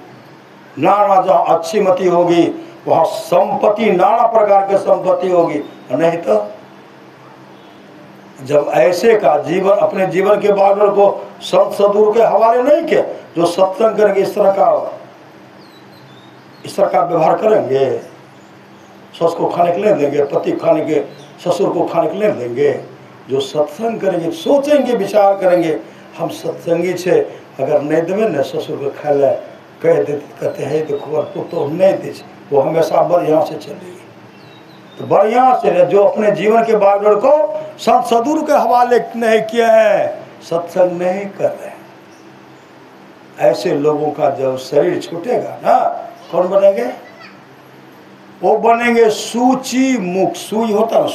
नाना जहाँ अच्छी मति होगी वहाँ संपत्ति, नाना प्रकार की संपत्ति होगी। नहीं तो जब ऐसे का जीवन, अपने जीवन के बागड़ को संत सदगुरु के हवाले नहीं किया, जो सत्संग करेंगे इस तरह का व्यवहार करेंगे, सस को खाने के लिए देंगे, पति खाने के, ससुर को खाने के लिए देंगे। जो सत्संग करेंगे, सोचेंगे, विचार करेंगे, हम सत्संगी छे, अगर नहीं देवे न ससुर को खाए ला कह देते, कहते हैं देखो तो नहीं दे, वो हमेशा बढ़िया से चलेगी। तो बढ़िया से जो अपने जीवन के बागड़ को संत सदगुरु के हवाले नहीं किए हैं, सत्संग नहीं कर रहे हैं, ऐसे लोगों का जब शरीर छूटेगा ना, कौन बनेंगे? वो बनेंगे सूची मुख। सुई होता है,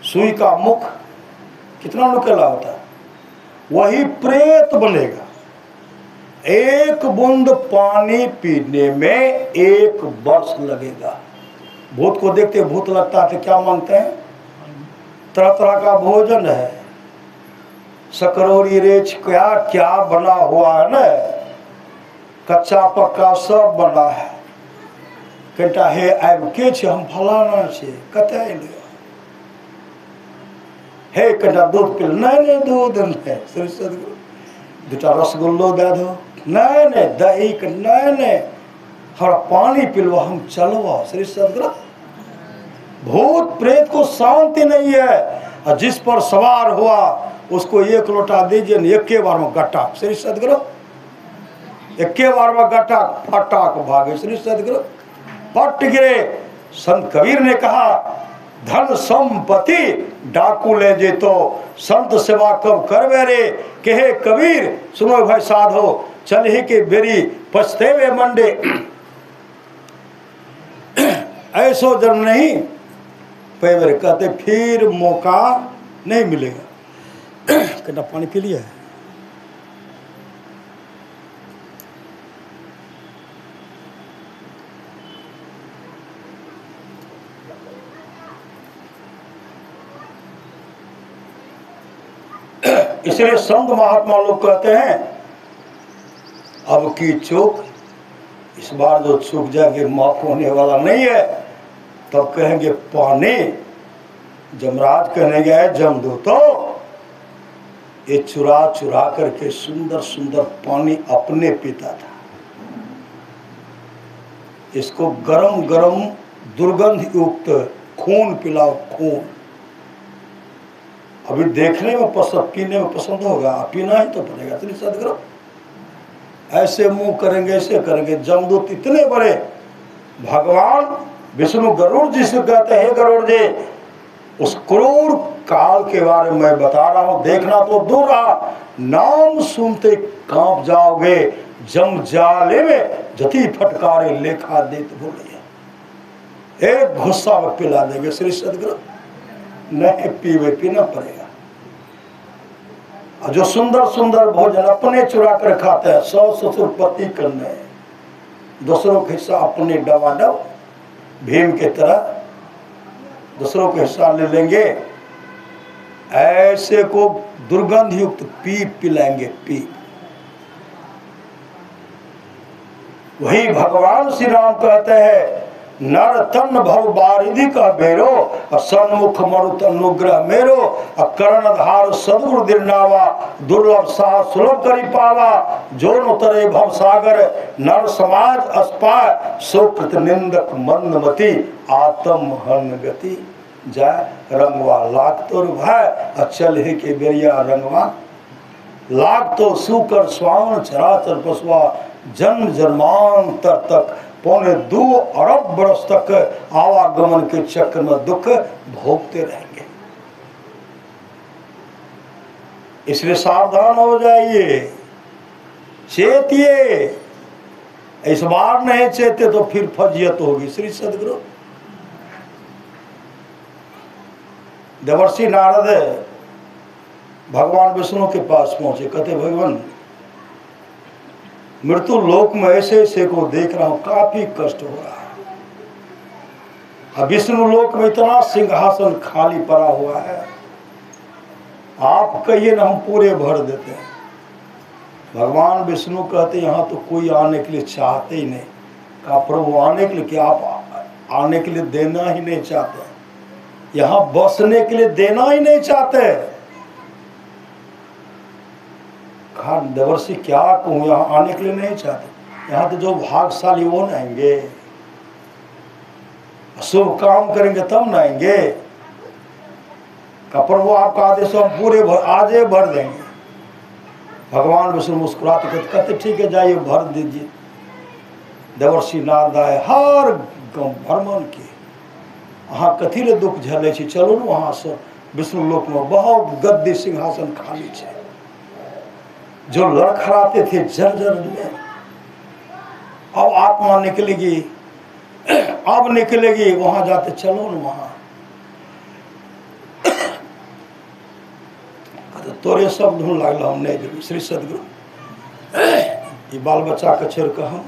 सुई का मुख कितना नुकीला होता है, वही प्रेत बनेगा। एक बूंद पानी पीने में 1 वर्ष लगेगा। भूत को देखते भूत लगता है तो क्या मांगते हैं? तरह तरह का भोजन है, सकरौरी रेच क्या क्या बना हुआ है ना, कच्चा पक्का सब बना है। कहता हे आब के छे, हम फलाना छे, कते ले हे कहता दूध पिल, नहीं दूध नहीं, श्री सदगुरु दूटा रसगुल्लो दे दो, नहीं दही के, नहीं हमारा पानी पिलवा, हम चलवा। श्री सदगुरु भूत प्रेत को शांति नहीं है, और जिस पर सवार हुआ उसको 1 लोटा दीजिए, एक के बार में गट्टा। श्री सदगुरु एक के बार में गट्टा फटाक भागे। श्री सदगुरु पट गिरे। संत कबीर ने कहा धन संपत्ति डाकू ले जे, तो संत सेवा कब करवे रे। कहे कबीर सुनो भाई साधो, चल ही के बेरी पछतेवे मंडे। ऐसो जन्म नहीं पेवर, कहते फिर मौका नहीं मिलेगा। कहना पानी पी लिया है? इसलिए संत महात्मा लोग कहते हैं अब की चूक, इस बार जो चूक जाएगी माफ होने वाला नहीं है। तब कहेंगे पानी, जमराज कहने गए जमदूतो, ये चुरा चुरा करके सुंदर सुंदर पानी अपने पीता था, इसको गरम गरम दुर्गंध युक्त खून पिलाओ, खून। अभी देखने में पसंद, पीने में पसंद होगा, पीना ही तो पड़ेगा। श्री सदगुरु ऐसे मुंह करेंगे, ऐसे करेंगे। जमदूत इतने बड़े, भगवान विष्णु गरुड़ जी से कहते हैं गरुड़ जी, उस क्रूर काल के बारे में मैं बता रहा हूं, देखना तो दूर रहा, नाम सुनते कांप जाओगे। जम जाले में जति फटकारे लेखा देत बोले, एक गुस्सा में पिला देंगे। श्री सदगुरु नहीं पीवे, पीना पड़ेगा। और जो सुंदर सुंदर भोजन अपने चुरा कर खाते हैं, सास ससुर पति करने, दूसरों का हिस्सा अपने डबाडब, भीम के तरह दूसरों का हिस्सा ले लेंगे, ऐसे को दुर्गंध युक्त पीप पिलाएंगे, पीप। वही भगवान श्री राम कहते हैं नर तन भव बारिधि का बेरो, सन्मुख मरुत अनुग्रह मेरो, कर्णधार सदगुरु दिरनावा, दुर्लभ साह सुलभ करी पावा, जो उतरे भव सागर, नर समाज अस्पाय, सुकृत निंदक मंदमती, आत्म हन गति। जाय रंगवा लाख तो भाई, अचल ही के बेरिया रंगवा लाख तो सुकर स्वान चराचर पशुआ, जन्म जन्मांतर तक 2.25 अरब बरस तक आवागमन के चक्र में दुख भोगते रहेंगे। इसलिए सावधान हो जाइए, चेतिए। इस बार नहीं चेते तो फिर फजियत होगी। श्री सदगुरु देवर्षि नारद भगवान विष्णु के पास पहुंचे, कहते भगवान मृत्यु लोक में ऐसे ऐसे को देख रहा हूं, काफी कष्ट हो रहा है। अब विष्णु लोक में इतना सिंहासन खाली पड़ा हुआ है, आप कहिए ना हम पूरे भर देते हैं। भगवान विष्णु कहते यहाँ तो कोई आने के लिए चाहते ही नहीं। कहा प्रभु आने के लिए क्या, आप आने के लिए देना ही नहीं चाहते, यहाँ बसने के लिए देना ही नहीं चाहते। कहा देवर्षि क्या कहूँ, यहाँ आने के लिए नहीं चाहते, यहाँ तो जो भाग्यशाली वो न आएंगे, शुभ काम करेंगे तब न आएंगे। प्रभु आपका आदेश हम पूरे आज भर देंगे। भगवान विष्णु मुस्कुराते कहते ठीक है जाइए भर दीजिए। देवर्षि नारद आए, हर गाँव भ्रमण किए, अहाँ कथी ले दुख झेले छी, चलो न वहाँ से विष्णु लोक में बहुत गद्दी सिंहासन खाली है। जो लड़खड़ाते थे जर्जर में, अब आत्मा निकलेगी, अब निकलेगी, वहां जाते चलो न वहां। तोरे सब ढूंढ लगल हम नहीं देवी श्री सदगुरु, ये बाल बच्चा के छोड़ के हम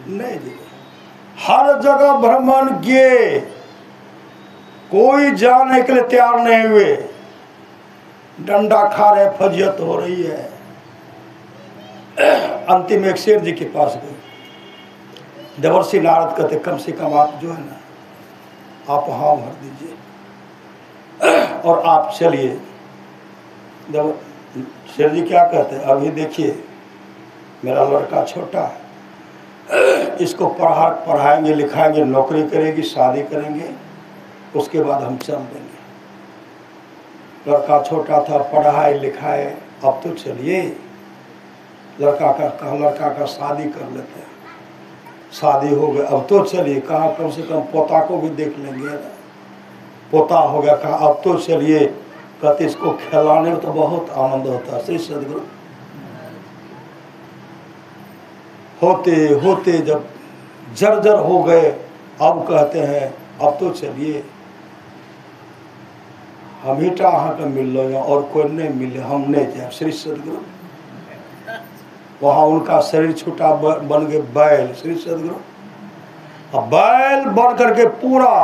नहीं देवी। हर जगह भ्रमण किए, कोई जाने के लिए तैयार नहीं हुए। डंडा खा रहे, फजियत हो रही है। अंतिम एक शेर जी के पास गए। देवर्षि नारद कहते कम से कम आप जो है ना आप हाँ भर दीजिए और आप चलिए। शेर जी क्या कहते हैं, अभी देखिए मेरा लड़का छोटा है, इसको पढ़ाएंगे लिखाएंगे, नौकरी करेगी, शादी करेंगे, उसके बाद हम चल देंगे। लड़का छोटा था, पढ़ाए लिखाए, अब तो चलिए लड़का का शादी कर लेते हैं। शादी हो गया, अब तो चलिए, कहा कम से कम पोता को भी देख लेंगे। पोता हो गया, कहा अब तो चलिए, कहते इसको खिलाने में तो बहुत आनंद होता है। श्री सदगुरु होते होते जब जर्जर हो गए, अब कहते हैं अब तो चलिए हम ही अहाँ के मिल लो और कोई नहीं मिले, हम नहीं जाए। श्री सदगुरु वहाँ उनका शरीर छूटा, बन गए बैल। श्री सदगुरु अब बैल बन करके पूरा,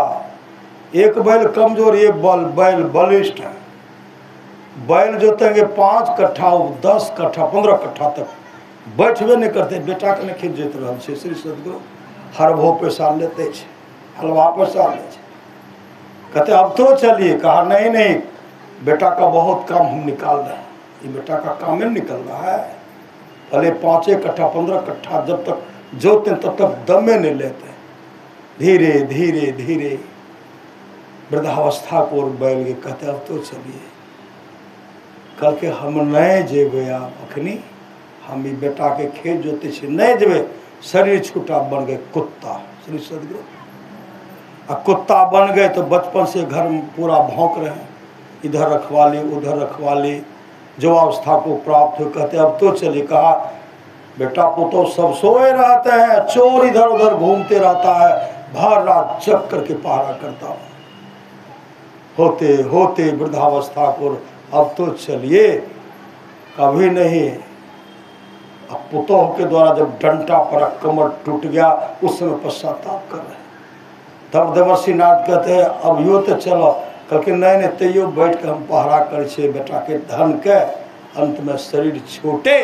एक बैल कमजोर, ये बैल बलिष्ठ है। बैल जोतेंगे 5 कट्ठा, 10 कट्ठा, 15 कट्ठा तक बैठबे नहीं करते। बेटा के नहीं खींच जोत रहा है। श्री सदगुरु हरभो पैसा लेते हैं, हलवा पैसा ले, कहते अब तो चलिए। कहा नहीं नहीं, बेटा का बहुत काम हम निकाल रहे हैं, ये बेटा का काम ही निकल रहा है। भले 5 कट्ठा 15 कट्ठा जब तक जोते तब तक दमे नहीं लेते। धीरे धीरे धीरे वृद्धावस्था को और बैल के कहते अब तो चलिए, कल के हम नहीं जेबे, आप अखनी हम ही बेटा के खेत जोते छे नहीं जेबे। शरीर छूटा, बन गए कुत्ता। श्री सदगुरु अब कुत्ता बन गए तो बचपन से घर में पूरा भौंक रहे हैं, इधर रखवाली उधर रखवाली। जो अवस्था को प्राप्त हो, कहते अब तो चलिए। कहा बेटा पुतो सब सोए रहते हैं, चोर इधर उधर घूमते रहता है, भर रात जग करके पहरा करता हूँ। होते होते वृद्धावस्था को अब तो चलिए, कभी नहीं। अब पुतोह के द्वारा जब डंटा पर कमर टूट गया, उस समय पश्चाताप कर रहे। तब देवर्षि नारद कहते हैं अब यो तो चलो। कल के नहीं तैयो बैठ के हम पहरा करे छे बेटा के धन के। अंत में शरीर छोटे,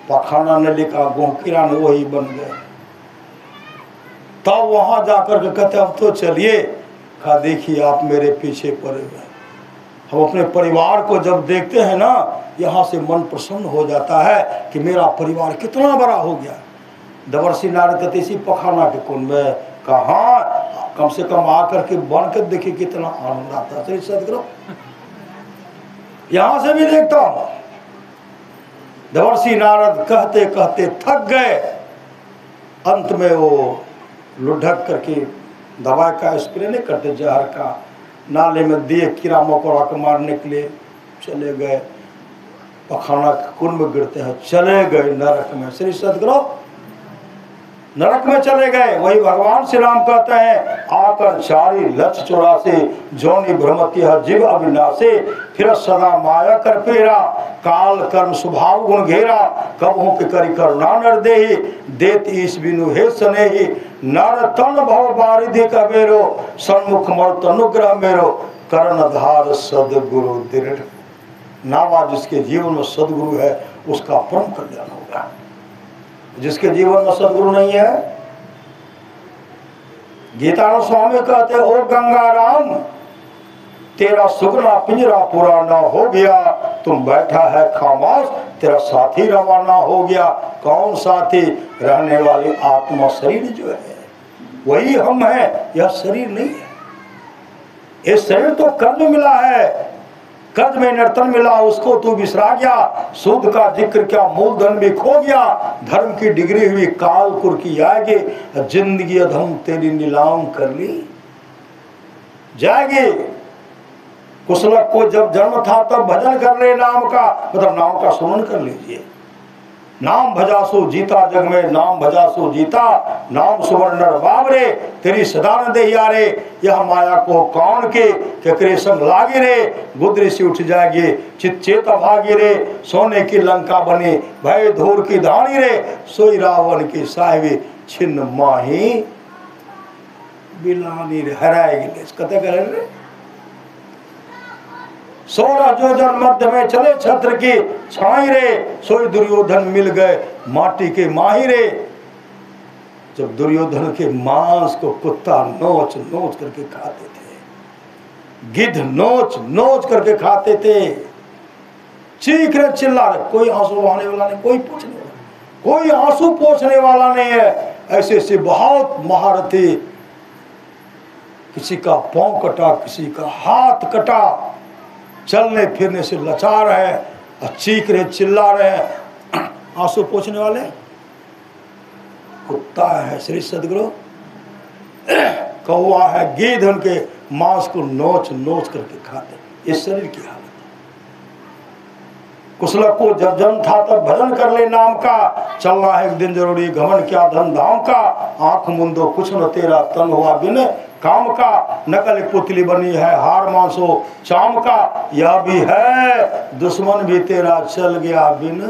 पखाना ने लिखा, गोहकीरा ने वही बन गए। तब वहां जाकर के कहते अब तो चलिए। कहा देखिए आप मेरे पीछे पड़े हुए। हम अपने परिवार को जब देखते हैं ना, यहाँ से मन प्रसन्न हो जाता है कि मेरा परिवार कितना बड़ा हो गया। देवर्षि नारद कहते इसी पखाना के कुंड में। कहा कम से कम आकर के बन कर देखिए कितना आनंद आता है। सदगुरु यहाँ से भी देखता हूँ। देवर्षि नारद कहते कहते थक गए। अंत में वो लुढ़क करके दवाई का स्प्रे नहीं करते, जहर का, नाले में दिए कीड़ा मकोड़ा को मारने के लिए चले गए। पखाना के कुंड में गिरते हैं, चले गए नरक में। श्री सदगुरु नरक में चले गए। वही भगवान श्री राम कहते हैं आकर चारी लक्ष 84 जोनि भ्रमति जीव अविनाशे, फिर सदा माया कर फेरा, काल कर्म स्वभाव गुण घेरा, कब हो के करी करुणा नर देहि, देत ईश बिनु हे सनेहि, नर तन भव बारिधि कबेरो, सन्मुख मर्त अनुग्रह मेरो, करण धार सदगुरु दृढ़। नावा जिसके जीवन में सदगुरु है उसका परम कल्याण होगा। जिसके जीवन में सदगुरु नहीं है, गीतानंद स्वामी कहते ओ गंगा राम तेरा सुगना पिंजरा पुराना हो गया, तुम बैठा है खामोश, तेरा साथी रवाना हो गया। कौन साथी? रहने वाली आत्मा शरीर जो है वही हम है, यह शरीर नहीं है। ये शरीर तो कर्ज मिला है, कर्ज में नर्तन मिला, उसको तू बिसरा गया। सूद का जिक्र क्या, मूलधन भी खो गया। धर्म की डिग्री हुई कालपुर की आएगी, जिंदगी अधम तेरी नीलाम कर ली जाएगी। कुशलक को जब जन्म था तब भजन कर ले नाम का, मतलब नाम का सुमन कर लीजिए। नाम भजासु जीता जग में, नाम भजासु जीता, नाम सुवर्ण बाबरे, तेरी सदा न दे यारे, यह माया को कौन के करे संग लागे रे, गुदरी से उठ जाएगी चित चेत भागी रे, सोने की लंका बनी भय धूर की धानी रे, सोई रावण की साहिबी छिन्न माही बिलानी रे, हराएगी कते करे रे। 16 जोजन मध्य में चले छत्र की छाई रे, सोई दुर्योधन मिल गए माटी के माही रे। जब दुर्योधन के मांस को कुत्ता नोच नोच करके खाते थे, गिद्ध नोच नोच करके खाते थे, चीख रहे चिल्ला रहे, कोई आंसू बहाने वाला नहीं, कोई पूछने वाला, कोई आंसू पोंछने वाला नहीं है। ऐसे ऐसे बहुत महारथी, किसी का पांव कटा, किसी का हाथ कटा, चलने फिरने से लाचार है, और चीख रहे चिल्ला रहे, आंसू पोंछने वाले कुत्ता है श्री सदगुरु, कौवा है, गिद्ध उनके मांस को नोच नोच करके खाते। इस शरीर की हालत। कुशलक को जब जन्म था तब भजन कर ले नाम का, चलना है एक दिन जरूरी घमंड क्या धन धाम का, आंख मुंदो कुछ न तेरा तन हुआ बिन काम का, नकल पुतली बनी है हार मांसो चाम का, यह भी है दुश्मन भी तेरा चल गया बिन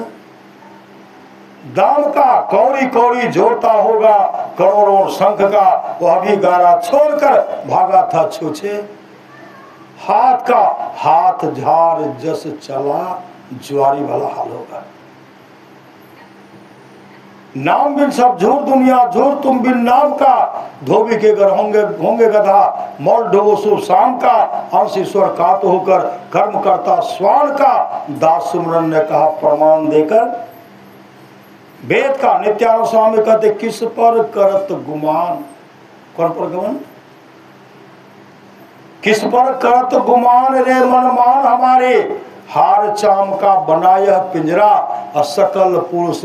दाम का, कौड़ी कौड़ी जोड़ता होगा करोड़ों शंख का, वह भी गारा छोड़कर भागा था छूछे हाथ का, हाथ झार जस चला ज्वारी वाला हाल होगा। नाम बिन सब झूठ दुनिया झूठ तुम बिन नाम का, धोबी के घर होंगे होंगे गधा मौल डोबो शुभ शाम का, अंश ईश्वर का तो होकर कर्म करता स्वान का, दास सुमरन ने कहा प्रमाण देकर वेद का। नित्यानंद स्वामी कहते किस पर करत गुमान, कौन पर गमन, किस पर करत गुमान रे मनमान हमारे, हार चाम का बनाया पिंजरा, असकल पुरुष